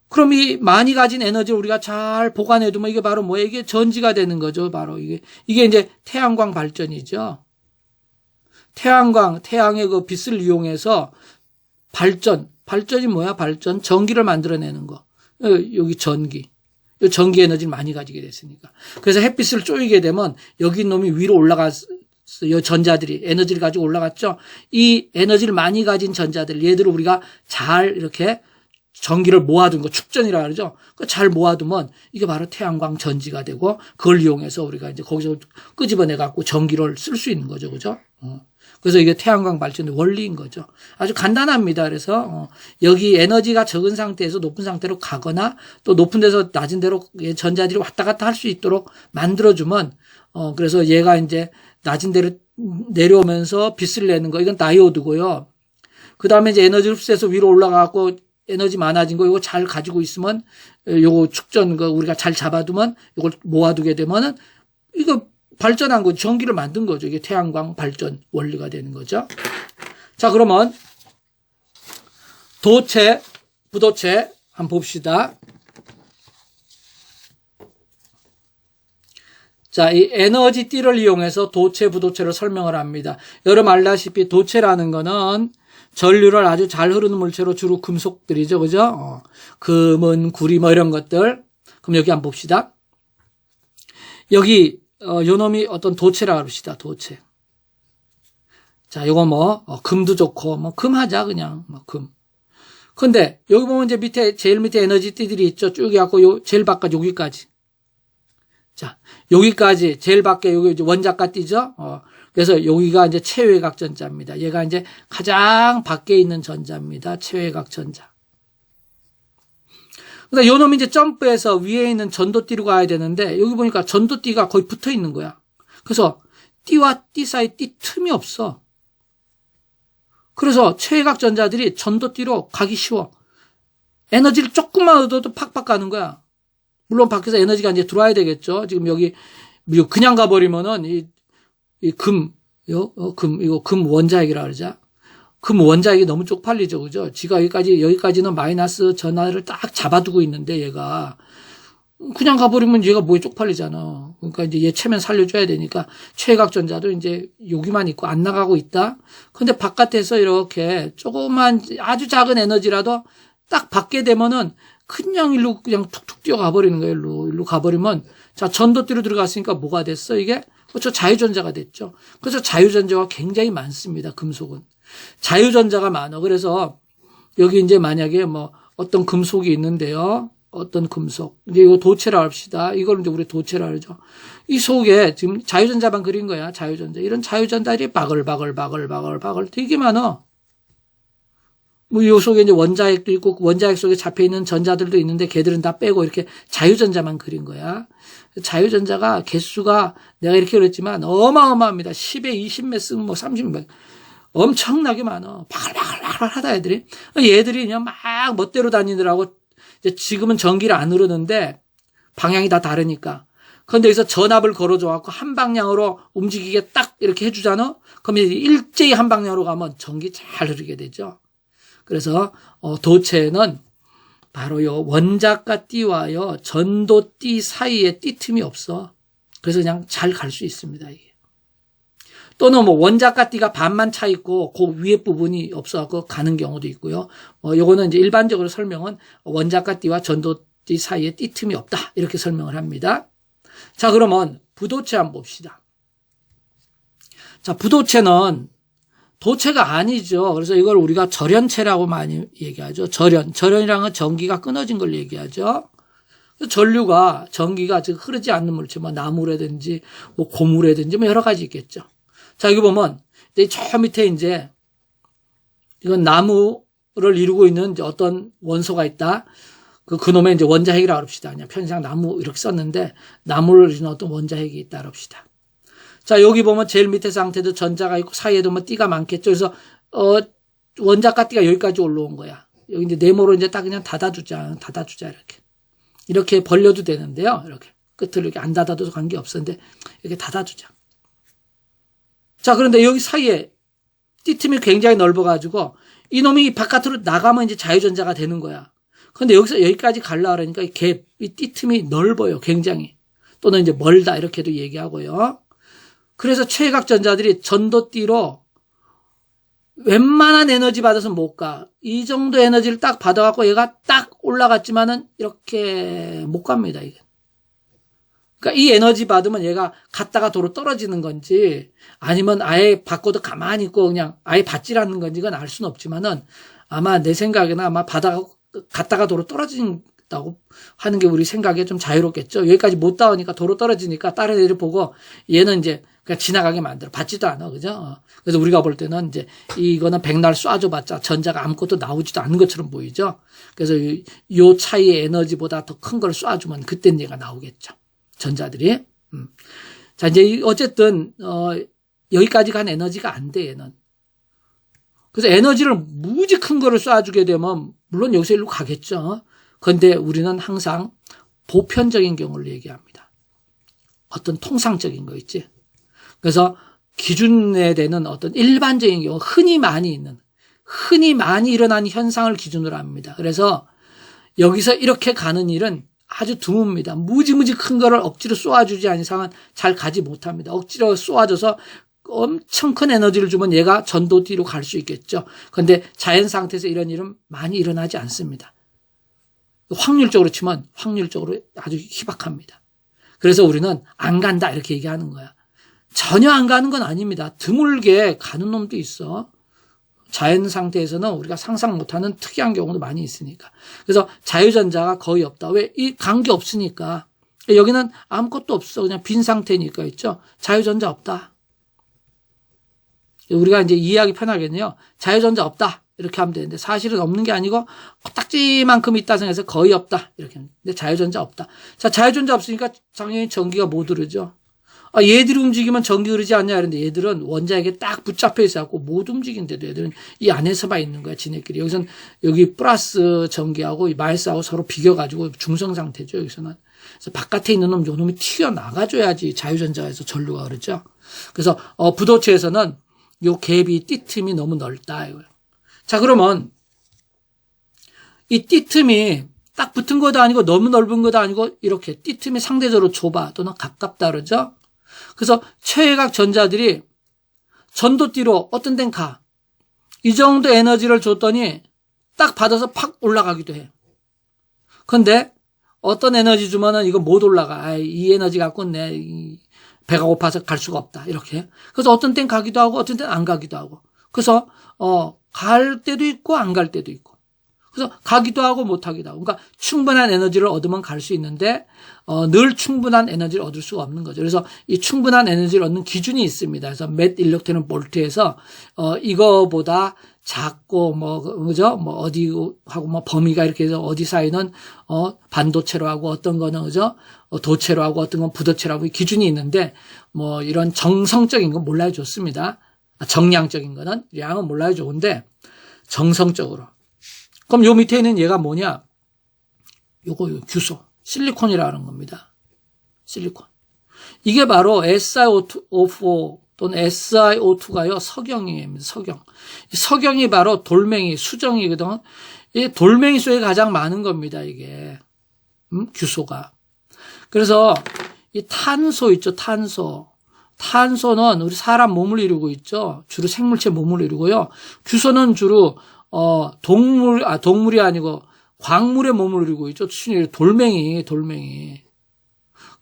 그럼 이 많이 가진 에너지를 우리가 잘 보관해두면 이게 바로 뭐예요? 이게 전지가 되는 거죠, 바로 이게 이제 태양광 발전이죠. 태양의 그 빛을 이용해서 발전이 뭐야? 전기를 만들어내는 거. 여기 전기 에너지를 많이 가지게 됐으니까. 그래서 햇빛을 쪼이게 되면 여기 놈이 위로 올라갔어요. 전자들이 에너지를 가지고 올라갔죠. 이 에너지를 많이 가진 전자들, 얘들을 우리가 잘 이렇게 전기를 모아둔 거, 축전이라 그러죠. 잘 모아두면 이게 바로 태양광 전지가 되고, 그걸 이용해서 우리가 이제 거기서 끄집어내 갖고 전기를 쓸 수 있는 거죠, 그죠? 그래서 이게 태양광 발전의 원리인 거죠. 아주 간단합니다. 그래서 여기 에너지가 적은 상태에서 높은 상태로 가거나 또 높은 데서 낮은 데로 전자들이 왔다 갔다 할 수 있도록 만들어주면, 그래서 얘가 이제 낮은 데로 내려오면서 빛을 내는 거, 이건 다이오드고요. 그 다음에 이제 에너지 흡수해서 위로 올라가고 에너지 많아진 거, 이거 잘 가지고 있으면, 요거 축전 거 우리가 잘 잡아두면, 이걸 모아두게 되면은, 이거 발전한 거, 전기를 만든 거죠. 이게 태양광 발전 원리가 되는 거죠. 자, 그러면, 부도체, 한번 봅시다. 자, 이 에너지 띠를 이용해서 도체, 부도체를 설명을 합니다. 여러분 알다시피 도체라는 거는 전류를 아주 잘 흐르는 물체로 주로 금속들이죠. 그죠? 금은, 구리 뭐 이런 것들. 그럼 여기 한번 봅시다. 여기, 요 놈이 어떤 도체라 그럽시다. 도체. 자, 요거 뭐, 금도 좋고, 뭐, 금 하자, 그냥, 뭐, 금. 근데, 여기 보면 이제 제일 밑에 에너지 띠들이 있죠. 쭉 해갖고, 제일 바깥 여기까지. 자, 여기까지, 제일 밖에 여기 이제 원자가 띠죠? 그래서 여기가 이제 최외곽 전자입니다. 얘가 이제 가장 밖에 있는 전자입니다. 최외곽 전자. 그다음 요 놈이 이제 점프해서 위에 있는 전도띠로 가야 되는데 여기 보니까 전도띠가 거의 붙어 있는 거야. 그래서 띠와 띠 사이 띠 틈이 없어. 그래서 최외곽 전자들이 전도띠로 가기 쉬워. 에너지를 조금만 얻어도 팍팍 가는 거야. 물론 밖에서 에너지가 이제 들어와야 되겠죠. 지금 여기 그냥 가버리면은 이거 금 원자핵이라 그러자. 금 원자핵이 너무 쪽팔리죠, 그죠? 지가 여기까지는 마이너스 전하를 딱 잡아두고 있는데 얘가 그냥 가버리면 얘가 뭐에 쪽팔리잖아. 그러니까 이제 얘 체면 살려줘야 되니까 최외곽 전자도 이제 여기만 있고 안 나가고 있다. 근데 바깥에서 이렇게 조그만 아주 작은 에너지라도 딱 받게 되면은 그냥 일로 그냥 툭툭 뛰어 가버리는 거예요. 일로 가버리면 자 전도띠로 들어갔으니까 뭐가 됐어 이게? 그렇죠. 자유전자가 됐죠. 그래서 자유전자가 굉장히 많습니다. 금속은. 자유전자가 많아. 그래서 여기 이제 만약에 뭐 어떤 금속이 있는데요. 어떤 금속. 이제 이거 도체라 합시다. 이걸 이제 우리 도체라 그러죠. 이 속에 지금 자유전자만 그린 거야. 자유전자. 이런 자유전자들이 바글바글 되게 많아. 뭐 요 속에 이제 원자핵도 있고 원자핵 속에 잡혀 있는 전자들도 있는데 걔들은 다 빼고 이렇게 자유전자만 그린 거야. 자유전자가 개수가 내가 이렇게 그랬지만 어마어마합니다. 10에 20몇 쓰면 뭐 30몇 엄청나게 많아. 바글바글 하다 애들이. 얘들이 그냥 막 멋대로 다니더라고. 이제 지금은 전기를 안 흐르는데 방향이 다 다르니까. 그런데 여기서 전압을 걸어줘갖고 한 방향으로 움직이게 딱 이렇게 해주잖아. 그럼 일제히 한 방향으로 가면 전기 잘 흐르게 되죠. 그래서 도체는 바로 요 원자가 띠와요 전도 띠 사이에 띠 틈이 없어. 그래서 그냥 잘 갈 수 있습니다. 이게. 또는 뭐 원자가 띠가 반만 차 있고 그 위에 부분이 없어갖고 가는 경우도 있고요. 요거는 이제 일반적으로 설명은 원자가 띠와 전도 띠 사이에 띠 틈이 없다 이렇게 설명을 합니다. 자 그러면 부도체 한번 봅시다. 자 부도체는 도체가 아니죠. 그래서 이걸 우리가 절연체라고 많이 얘기하죠. 절연이라는 건 전기가 끊어진 걸 얘기하죠. 전류가 전기가 지금 흐르지 않는 물체, 뭐 나무라든지 뭐 고무라든지 뭐 여러 가지 있겠죠. 자 여기 보면 저 밑에 이제 이건 나무를 이루고 있는 이제 어떤 원소가 있다. 그놈의 이제 원자핵이라고 합시다. 그냥 편의상 나무 이렇게 썼는데 나무를 이루는 어떤 원자핵이 있다 합시다. 자, 여기 보면 제일 밑에 상태도 전자가 있고 사이에도 뭐 띠가 많겠죠. 그래서 원자가 띠가 여기까지 올라온 거야. 여기 이제 네모로 이제 딱 그냥 닫아주자 이렇게. 이렇게 벌려도 되는데요. 이렇게 끝을 이렇게 안 닫아도 관계 없었는데 이렇게 닫아주자. 자, 그런데 여기 사이에 띠틈이 굉장히 넓어가지고 이놈이 바깥으로 나가면 이제 자유전자가 되는 거야. 근데 여기서 여기까지 가려고 그러니까 이 갭, 이 띠틈이 넓어요. 굉장히. 또는 이제 멀다 이렇게도 얘기하고요. 그래서 최외각 전자들이 전도띠로 웬만한 에너지 받아서 못 가. 이 정도 에너지를 딱 받아갖고 얘가 딱 올라갔지만은 이렇게 못 갑니다, 이게. 그러니까 이 에너지 받으면 얘가 갔다가 도로 떨어지는 건지 아니면 아예 받고도 가만히 있고 그냥 아예 받질 않는 건지 그건 알 수는 없지만은 아마 내 생각에는 아마 갔다가 도로 떨어진다고 하는 게 우리 생각에 좀 자유롭겠죠. 여기까지 못 닿으니까 도로 떨어지니까 다른 애들 보고 얘는 이제 그냥 지나가게 만들어. 받지도 않아. 그죠? 그래서 우리가 볼 때는 이제 이거는 백날 쏴줘봤자 전자가 아무것도 나오지도 않는 것처럼 보이죠? 그래서 요 차이의 에너지보다 더 큰 걸 쏴주면 그땐 얘가 나오겠죠. 전자들이. 자, 이제 어쨌든, 여기까지 간 에너지가 안 돼, 얘는. 그래서 에너지를 무지 큰 거를 쏴주게 되면, 물론 여기서 일로 가겠죠. 그런데 우리는 항상 보편적인 경우를 얘기합니다. 어떤 통상적인 거 있지. 그래서 기준에 되는 어떤 일반적인 경우, 흔히 많이 일어나는 현상을 기준으로 합니다. 그래서 여기서 이렇게 가는 일은 아주 드뭅니다. 무지무지 큰 거를 억지로 쏘아주지 않은 이상은 잘 가지 못합니다. 억지로 쏘아줘서 엄청 큰 에너지를 주면 얘가 전도띠로 갈 수 있겠죠. 그런데 자연 상태에서 이런 일은 많이 일어나지 않습니다. 확률적으로 치면 확률적으로 아주 희박합니다. 그래서 우리는 안 간다 이렇게 얘기하는 거야. 전혀 안 가는 건 아닙니다. 드물게 가는 놈도 있어. 자연 상태에서는 우리가 상상 못하는 특이한 경우도 많이 있으니까. 그래서 자유전자가 거의 없다. 왜? 이 관계 없으니까. 여기는 아무것도 없어. 그냥 빈 상태니까 있죠. 자유전자 없다. 우리가 이제 이해하기 편하겠네요. 자유전자 없다. 이렇게 하면 되는데 사실은 없는 게 아니고 코딱지만큼 있다 생각해서 거의 없다. 이렇게 하면. 근데 자유전자 없다. 자, 자유전자 없으니까 당연히 전기가 못 흐르죠. 얘들이 움직이면 전기 흐르지 않냐 그런데 얘들은 원자에게 딱 붙잡혀 있어갖고 못 움직인데도 얘들은 이 안에서만 있는 거야, 지네끼리. 여기서는 여기 플러스 전기하고 이 마이너스하고 서로 비겨가지고 중성 상태죠, 여기서는. 그래서 바깥에 있는 놈, 요 놈이 튀어나가줘야지 자유전자에서 전류가 흐르죠. 그래서, 부도체에서는 요 갭이 띠틈이 너무 넓다, 이거예요. 자, 그러면 이 띠틈이 딱 붙은 것도 아니고 너무 넓은 것도 아니고 이렇게 띠틈이 상대적으로 좁아 또는 가깝다 그러죠. 그래서 최외각 전자들이 전도띠로 어떤 데는 가. 이 정도 에너지를 줬더니 딱 받아서 팍 올라가기도 해. 그런데 어떤 에너지 주면은 이거 못 올라가. 이 에너지 갖고 내 배가 고파서 갈 수가 없다. 이렇게. 그래서 어떤 땐 가기도 하고 어떤 땐 안 가기도 하고. 그래서 갈 때도 있고 안 갈 때도 있고. 그래서 가기도 하고 못 하기도 하고. 그러니까 충분한 에너지를 얻으면 갈 수 있는데 늘 충분한 에너지를 얻을 수가 없는 거죠. 그래서 이 충분한 에너지를 얻는 기준이 있습니다. 그래서 몇 일렉트론 볼트에서 이거보다 작고 그죠? 어디하고 범위가 이렇게 해서 어디 사이는 반도체로 하고 어떤 거는 그죠? 도체로 하고 어떤 건 부도체로 하고 기준이 있는데 이런 정성적인 건 몰라야 좋습니다. 정량적인 거는 양은 몰라야 좋은데 정성적으로. 그럼 요 밑에 있는 얘가 뭐냐? 요거 규소, 실리콘이라는 겁니다. 실리콘. 이게 바로 SiO2 또는 SiO2가요, 석영입니다. 석영. 이 석영이 바로 돌멩이, 수정이거든. 이 돌멩이 속에 가장 많은 겁니다, 이게. 규소가. 그래서 이 탄소 있죠, 탄소. 탄소는 우리 사람 몸을 이루고 있죠. 주로 생물체 몸을 이루고요. 규소는 주로 동물이 아니고 광물의 몸을 이루고 있죠. 돌멩이.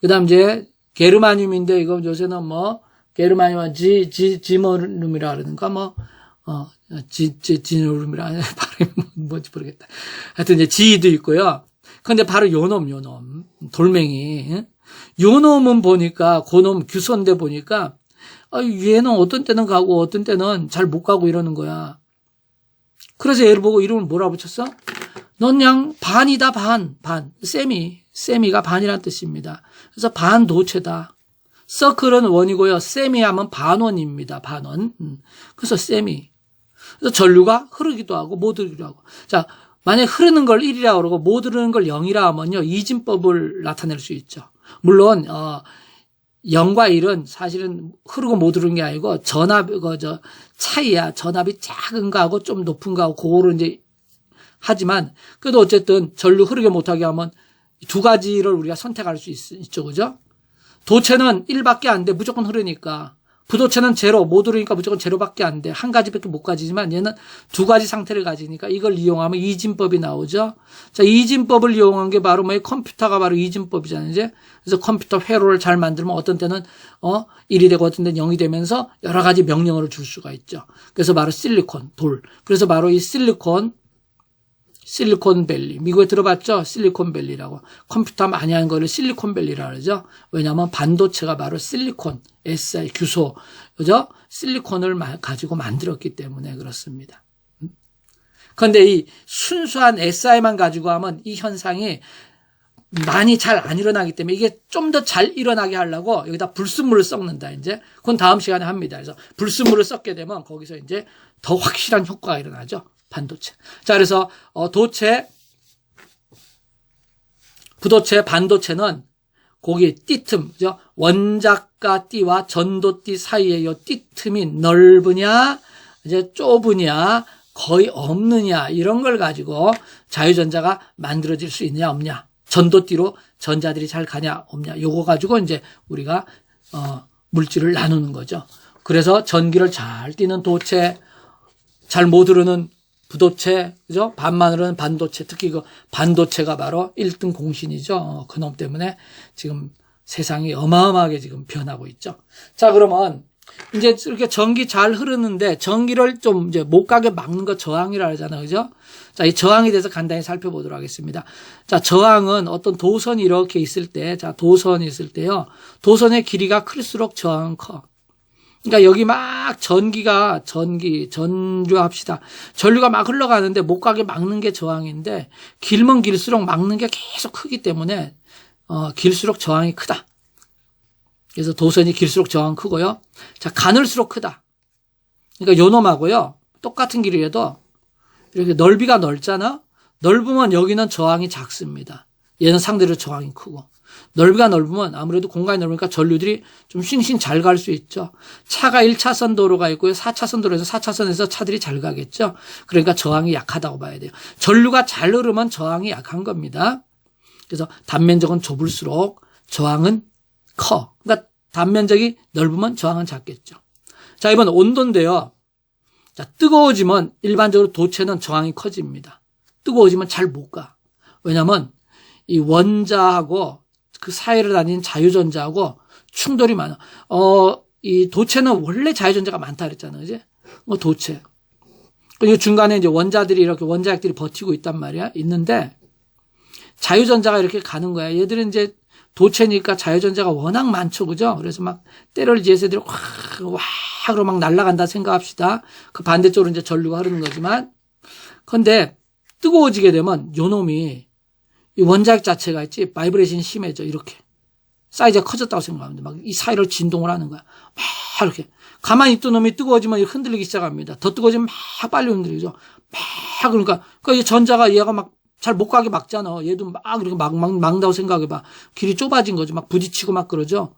그 다음 이제 게르마늄인데 이거 요새는 게르마늄은 지모늄이라 그러는가 지노륨이라 발음이 뭔지 모르겠다. 하여튼 이제 지도 있고요. 근데 바로 요놈 돌멩이. 요놈은 보니까 고놈 규소인데 보니까 얘는 어떤 때는 가고 어떤 때는 잘 못 가고 이러는 거야. 그래서 얘를 보고 이름을 뭐라 붙였어? 넌 그냥 반이다, 반. 세미가 반이란 뜻입니다. 그래서 반도체다. 서클은 원이고요. 세미 하면 반원입니다. 반원. 그래서 세미. 그래서 전류가 흐르기도 하고 못 흐르기도 하고. 자, 만약에 흐르는 걸 1이라고 그러고 못 흐르는 걸 0이라 하면요. 이진법을 나타낼 수 있죠. 물론 0과 1은 사실은 흐르고 못 흐르는 게 아니고 전압 차이야. 전압이 작은 거하고 좀 높은 거하고 그거를 이제 하지만 그래도 어쨌든 전류 흐르게 못하게 하면 두 가지를 우리가 선택할 수 있죠. 그죠? 도체는 1밖에 안 돼. 무조건 흐르니까. 부도체는 제로, 못 흐르니까 무조건 제로밖에 안 돼. 한 가지밖에 못 가지지만 얘는 두 가지 상태를 가지니까 이걸 이용하면 이진법이 나오죠. 자, 이진법을 이용한 게 바로 컴퓨터가 바로 이진법이잖아요. 이제. 그래서 컴퓨터 회로를 잘 만들면 어떤 때는 1이 되고 어떤 때는 0이 되면서 여러 가지 명령어를 줄 수가 있죠. 그래서 바로 실리콘, 돌. 그래서 바로 이 실리콘밸리. 미국에 들어봤죠? 실리콘밸리라고. 컴퓨터 많이 하는 거를 실리콘밸리라고 그러죠. 왜냐하면 반도체가 바로 실리콘, SI, 규소, 그죠? 실리콘을 가지고 만들었기 때문에 그렇습니다. 그런데 이 순수한 SI만 가지고 하면 이 현상이 많이 잘 안 일어나기 때문에 이게 좀 더 잘 일어나게 하려고 여기다 불순물을 섞는다, 이제. 그건 다음 시간에 합니다. 그래서 불순물을 섞게 되면 거기서 이제 더 확실한 효과가 일어나죠. 반도체. 자, 그래서 도체, 부도체, 반도체는 거기 띠틈, 그죠? 원자가 띠와 전도띠 사이에 요 띠틈이 넓으냐, 이제 좁으냐, 거의 없느냐, 이런 걸 가지고 자유전자가 만들어질 수 있느냐, 없냐. 전도띠로 전자들이 잘 가냐, 없냐. 요거 가지고 이제 우리가, 물질을 나누는 거죠. 그래서 전기를 잘 띠는 도체, 잘 못 흐르는 부도체, 그죠? 반만 흐르는 반도체, 특히 그 반도체가 바로 1등 공신이죠. 그놈 때문에 지금 세상이 어마어마하게 지금 변하고 있죠. 자, 그러면 이제 이렇게 전기 잘 흐르는데 전기를 좀 이제 못 가게 막는 거 저항이라 하잖아요. 그죠? 자, 이 저항에 대해서 간단히 살펴보도록 하겠습니다. 자, 저항은 어떤 도선이 이렇게 있을 때, 자, 도선이 있을 때요. 도선의 길이가 클수록 저항은 커. 그러니까 여기 막 전류합시다. 전류가 막 흘러가는데 못 가게 막는 게 저항인데 길면 길수록 막는 게 계속 크기 때문에 길수록 저항이 크다. 그래서 도선이 길수록 저항 크고요. 자, 가늘수록 크다. 그러니까 요놈하고요. 똑같은 길이라도 이렇게 넓이가 넓잖아. 넓으면 여기는 저항이 작습니다. 얘는 상대로 저항이 크고. 넓이가 넓으면 아무래도 공간이 넓으니까 전류들이 좀 싱싱 잘 갈 수 있죠. 차가 1차선 도로가 있고요. 4차선 도로에서 4차선에서 차들이 잘 가겠죠. 그러니까 저항이 약하다고 봐야 돼요. 전류가 잘 흐르면 저항이 약한 겁니다. 그래서 단면적은 좁을수록 저항은 커. 그러니까 단면적이 넓으면 저항은 작겠죠. 자, 이번 온도인데요. 자, 뜨거워지면 일반적으로 도체는 저항이 커집니다. 뜨거워지면 잘 못 가. 왜냐면 이 원자하고 그 사이를 다니는 자유전자하고 충돌이 많아. 이 도체는 원래 자유전자가 많다 그랬잖아요. 이제 도체. 그리고 중간에 이제 원자들이 이렇게 원자핵들이 버티고 있단 말이야. 있는데 자유전자가 이렇게 가는 거야. 얘들은 이제 도체니까 자유전자가 워낙 많죠. 그죠? 그래서 막 때를 지어서 애들이 확으로 막 날아간다 생각합시다. 그 반대쪽으로 이제 전류가 흐르는 거지만. 근데 뜨거워지게 되면 요 놈이 이 원자핵 자체가 있지, 바이브레이션이 심해져, 이렇게. 사이즈가 커졌다고 생각하면 돼. 막 이 사이를 진동을 하는 거야. 막 이렇게. 가만히 있던 놈이 뜨거워지면 흔들리기 시작합니다. 더 뜨거워지면 막 빨리 흔들리죠. 막, 그러니까 이 전자가 얘가 막 잘 못 가게 막잖아. 얘도 막 이렇게 막는다고 생각해봐. 길이 좁아진 거죠. 막 부딪히고 막 그러죠.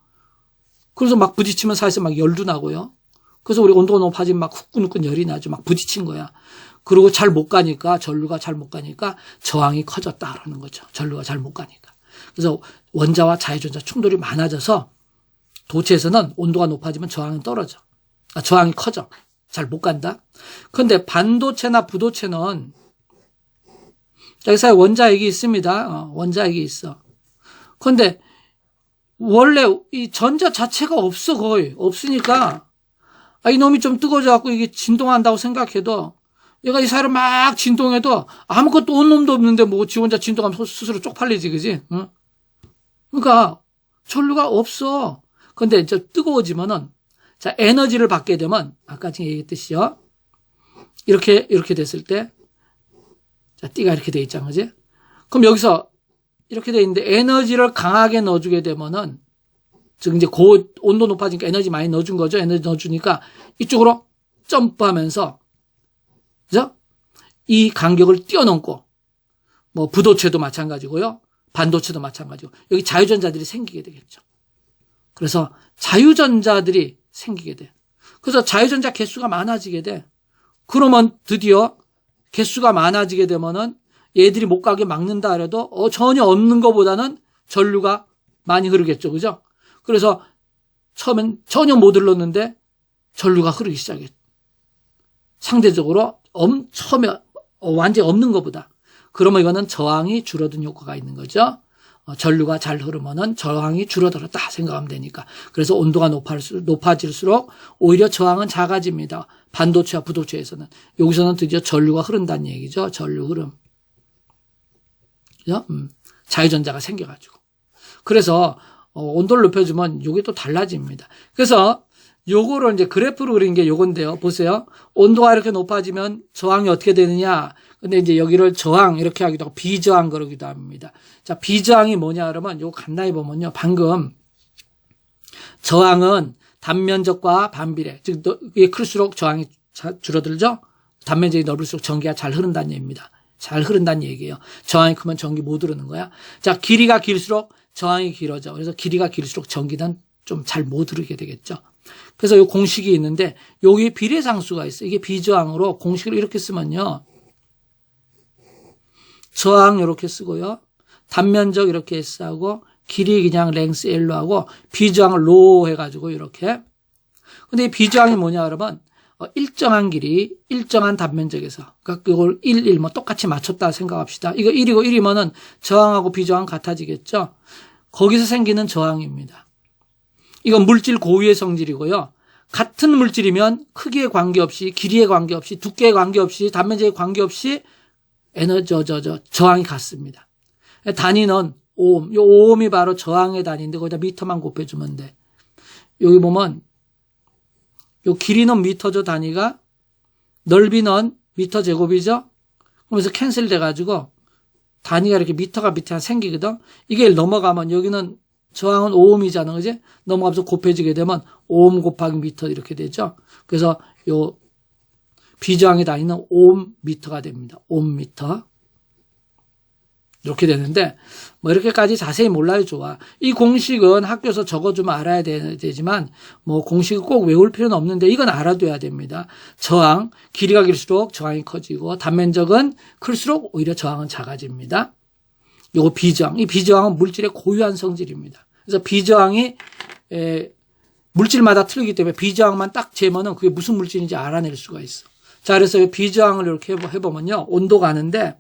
그래서 막 부딪히면 사이에서 막 열도 나고요. 그래서 우리 온도가 높아지면 막 후끈후끈 열이 나죠. 막 부딪힌 거야. 그리고 잘 못 가니까, 전류가 잘 못 가니까 저항이 커졌다라는 거죠. 전류가 잘 못 가니까. 그래서 원자와 자유전자 충돌이 많아져서 도체에서는 온도가 높아지면 저항이 떨어져. 저항이 커져. 잘 못 간다. 그런데 반도체나 부도체는 여기서 원자핵이 있습니다. 원자핵이 있어. 그런데 원래 이 전자 자체가 없어. 거의 없으니까 이놈이 좀 뜨거워져갖고 이게 진동한다고 생각해도 얘가 이 사이를 막 진동해도 아무것도 온 놈도 없는데 뭐 지 혼자 진동하면 스스로 쪽팔리지, 그지? 응? 그러니까 전류가 없어. 근데 이제 뜨거워지면은 자, 에너지를 받게 되면 아까 지금 얘기했듯이요. 이렇게 됐을 때 자, 띠가 이렇게 돼 있잖아, 그지? 그럼 여기서 이렇게 돼 있는데 에너지를 강하게 넣어주게 되면은 즉 이제 그 온도 높아지니까 에너지 많이 넣어준 거죠. 에너지 넣어주니까 이쪽으로 점프하면서, 그죠? 이 간격을 뛰어넘고, 뭐 부도체도 마찬가지고요. 반도체도 마찬가지고, 여기 자유전자들이 생기게 되겠죠. 그래서 자유전자들이 생기게 돼. 그래서 자유전자 개수가 많아지게 돼. 그러면 드디어 개수가 많아지게 되면은 얘들이 못 가게 막는다 해도 전혀 없는 것보다는 전류가 많이 흐르겠죠. 그죠? 그래서 처음엔 전혀 못 흘렀는데 전류가 흐르기 시작했죠. 상대적으로 처음에 완전히 없는 것보다. 그러면 이거는 저항이 줄어든 효과가 있는 거죠. 전류가 잘 흐르면은 저항이 줄어들었다 생각하면 되니까. 그래서 온도가 높아질수록 오히려 저항은 작아집니다. 반도체와 부도체에서는. 여기서는 드디어 전류가 흐른다는 얘기죠. 전류 흐름. 그죠? 자유전자가 생겨가지고. 그래서 온도를 높여주면 이게 또 달라집니다. 그래서 요거를 이제 그래프로 그린 게 요건데요. 보세요. 온도가 이렇게 높아지면 저항이 어떻게 되느냐. 근데 이제 여기를 저항 이렇게 하기도 하고 비저항 그러기도 합니다. 자, 비저항이 뭐냐 그러면 요거 간단히 보면요. 방금 저항은 단면적과 반비례. 즉 이게 클수록 저항이 줄어들죠. 단면적이 넓을수록 전기가 잘 흐른다는 얘기입니다. 잘 흐른다는 얘기예요. 저항이 크면 전기 못 흐르는 거야. 자, 길이가 길수록 저항이 길어져. 그래서 길이가 길수록 전기는 좀 잘 못 흐르게 되겠죠. 그래서 요 공식이 있는데 여기 비례상수가 있어요. 이게 비저항으로 공식을 이렇게 쓰면요. 저항 이렇게 쓰고요. 단면적 이렇게 S하고 길이 그냥 랭스 L로 하고 비저항을 로 해가지고 이렇게. 근데 이 비저항이 뭐냐 그러면 일정한 길이 일정한 단면적에서 그러니까 그걸 1, 1 뭐 똑같이 맞췄다 생각합시다. 이거 1이고 1이면은 저항하고 비저항 같아지겠죠. 거기서 생기는 저항입니다. 이건 물질 고유의 성질이고요. 같은 물질이면 크기에 관계없이 길이에 관계없이 두께에 관계없이 단면적에 관계없이 저항이 같습니다. 단위는 오hm. 이 오음이 바로 저항의 단위인데 거기다 미터만 곱해주면 돼. 여기 보면 요 길이는 미터죠 단위가. 넓이는 미터 제곱이죠. 그러면서 캔슬 돼가지고 단위가 이렇게 미터가 밑에 생기거든. 이게 넘어가면 여기는 저항은 오음이잖아, 그지? 넘어가면서 곱해지게 되면 오음 곱하기 미터 이렇게 되죠. 그래서 요 비저항의 단위는 오hm 미터가 됩니다. 오hm 미터. 이렇게 되는데 뭐 이렇게까지 자세히 몰라도 좋아. 이 공식은 학교에서 적어주면 알아야 되지만 뭐 공식을 꼭 외울 필요는 없는데 이건 알아둬야 됩니다. 저항, 길이가 길수록 저항이 커지고 단면적은 클수록 오히려 저항은 작아집니다. 요거 비저항. 이 비저항은 물질의 고유한 성질입니다. 그래서 비저항이 물질마다 틀리기 때문에 비저항만 딱 재면은 그게 무슨 물질인지 알아낼 수가 있어. 자, 그래서 이 비저항을 이렇게 해보면요. 온도가 가는데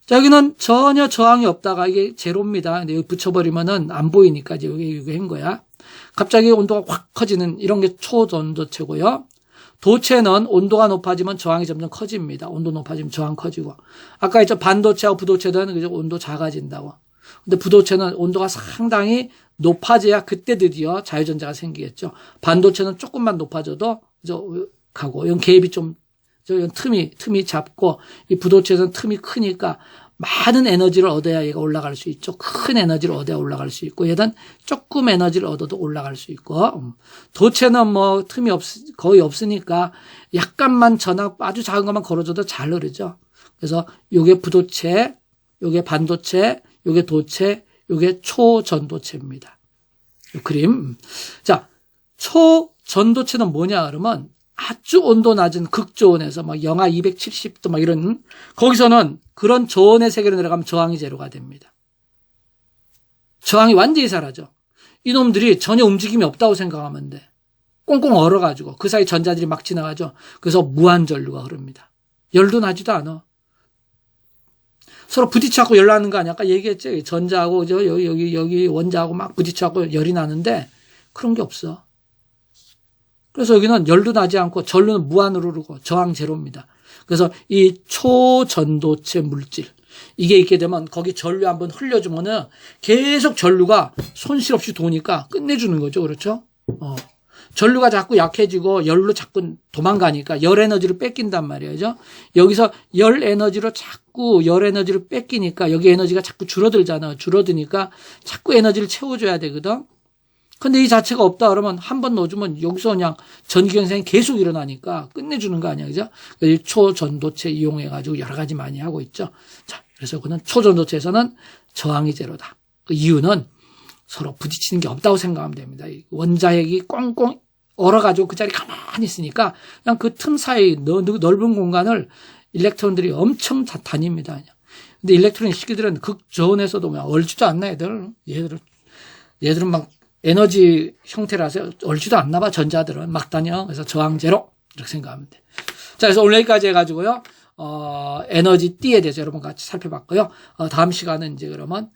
자, 여기는 전혀 저항이 없다가 이게 제로입니다. 근데 여기 붙여버리면은 안 보이니까 이제 여기 한 거야. 갑자기 온도가 확 커지는 이런 게 초전도체고요. 도체는 온도가 높아지면 저항이 점점 커집니다. 온도 높아지면 저항 커지고. 아까 했죠. 반도체하고 부도체는 그죠? 온도 작아진다고. 근데 부도체는 온도가 상당히 높아져야 그때 드디어 자유전자가 생기겠죠. 반도체는 조금만 높아져도 그죠? 가고. 이건 갭이 좀 이건 틈이 작고 이 부도체는 틈이 크니까 많은 에너지를 얻어야 얘가 올라갈 수 있죠. 큰 에너지를 얻어야 올라갈 수 있고 얘는 조금 에너지를 얻어도 올라갈 수 있고 도체는 뭐 틈이 거의 없으니까 약간만 전압 아주 작은 것만 걸어줘도 잘 흐르죠. 그래서 요게 부도체, 요게 반도체, 요게 도체, 요게 초전도체입니다. 이 그림. 자, 초전도체는 뭐냐 그러면 아주 온도 낮은 극저온에서 막 영하 270도 막 이런 거기서는 그런 저온의 세계로 내려가면 저항이 제로가 됩니다. 저항이 완전히 사라져. 이놈들이 전혀 움직임이 없다고 생각하면 돼. 꽁꽁 얼어가지고 그 사이 전자들이 막 지나가죠. 그래서 무한전류가 흐릅니다. 열도 나지도 않아. 서로 부딪혀갖고 열 나는 거 아니야? 아까 얘기했지. 전자하고 여기 원자하고 막 부딪혀갖고 열이 나는데 그런 게 없어. 그래서 여기는 열도 나지 않고 전류는 무한으로 흐르고 저항 제로입니다. 그래서 이 초전도체 물질 이게 있게 되면 거기 전류 한번 흘려주면은 계속 전류가 손실 없이 도니까 끝내주는 거죠. 그렇죠? 전류가 자꾸 약해지고 열로 자꾸 도망가니까 열 에너지를 뺏긴단 말이죠. 여기서 열 에너지를 뺏기니까 여기 에너지가 자꾸 줄어들잖아. 줄어드니까 자꾸 에너지를 채워줘야 되거든. 근데 이 자체가 없다 그러면 한 번 넣어주면 여기서 그냥 전기경생이 계속 일어나니까 끝내주는 거 아니야, 그죠? 초전도체 이용해가지고 여러 가지 많이 하고 있죠. 자, 그래서 그는 초전도체에서는 저항이 제로다. 그 이유는 서로 부딪히는 게 없다고 생각하면 됩니다. 원자핵이 꽁꽁 얼어가지고 그 자리 가만히 있으니까 그냥 그 틈 사이 넓은 공간을 일렉트론들이 엄청 다닙니다. 그냥. 근데 일렉트론 시기들은 극저온에서도 그냥 얼지도 않나, 얘들은 막 에너지 형태라서 얼지도 않나 봐, 전자들은. 막 다녀. 그래서 저항 제로. 이렇게 생각하면 돼. 자, 그래서 오늘 여기까지 해가지고요, 에너지 띠에 대해서 여러분 같이 살펴봤고요. 다음 시간은 이제 그러면,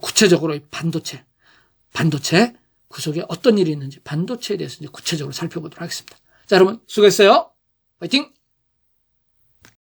구체적으로 반도체 그 속에 어떤 일이 있는지 반도체에 대해서 이제 구체적으로 살펴보도록 하겠습니다. 자, 여러분 수고했어요. 화이팅!